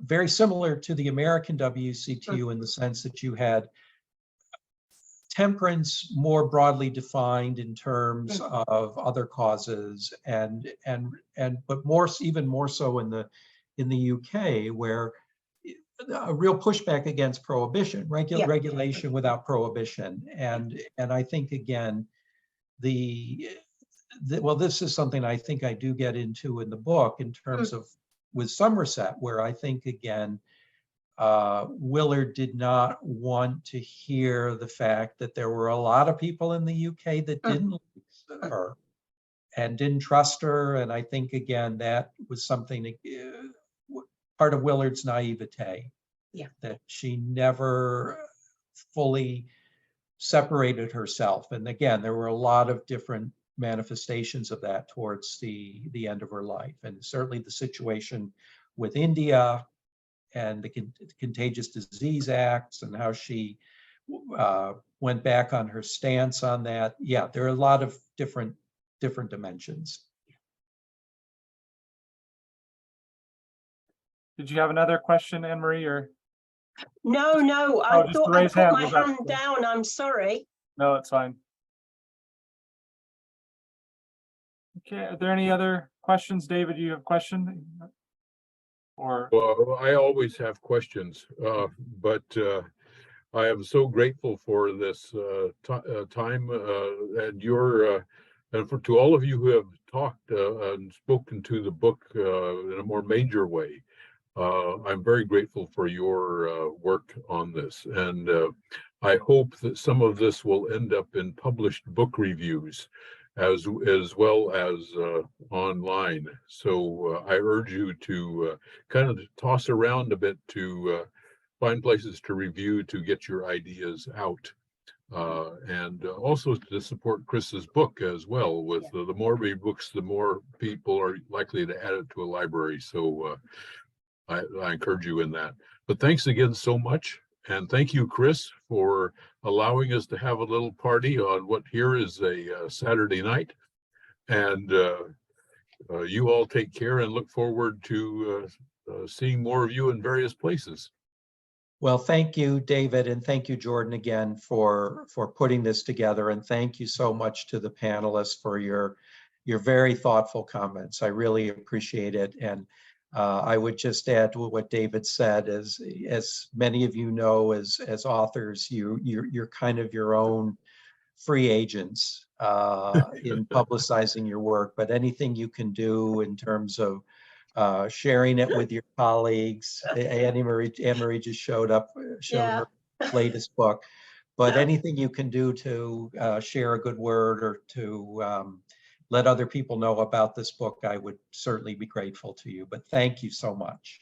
very similar to the American WCTU in the sense that you had temperance more broadly defined in terms of other causes, but even more so in the UK, where a real pushback against prohibition, regulation without prohibition. And I think, again, well, this is something I think I do get into in the book in terms of with Somerset, where I think, again, Willard did not want to hear the fact that there were a lot of people in the UK that didn't like her and didn't trust her. And I think, again, that was something, part of Willard's naivete, that she never fully separated herself. And again, there were a lot of different manifestations of that towards the end of her life. And certainly the situation with India and the Contagious Disease Acts and how she went back on her stance on that. Yeah, there are a lot of different dimensions. Did you have another question, Annemarie, or? No, I just thought I raise put hand. my hand down. I'm sorry. No, it's fine. Okay, are there any other questions? David, you have a question? Or Well, I always have questions, but I am so grateful for this time and your and to all of you who have talked and spoken to the book in a more major way. I'm very grateful for your work on this, and I hope that some of this will end up in published book reviews as well as online. So I urge you to kind of toss around a bit to find places to review, to get your ideas out, and also to support Chris's book as well. With the more books, the more people are likely to add it to a library. So I encourage you in that. But thanks again so much. And thank you, Chris, for allowing us to have a little party on what here is a Saturday night. And you all take care and look forward to seeing more of you in various places. Well, thank you, David, and thank you, Jordan, again for putting this together. And thank you so much to the panelists for your very thoughtful comments. I really appreciate it. And I would just add to what David said, as many of you know, as authors, you're kind of your own free agents in publicizing your work. But anything you can do in terms of sharing it with your colleagues, Annemarie just showed her latest book. But anything you can do to share a good word or to let other people know about this book, I would certainly be grateful to you. But thank you so much.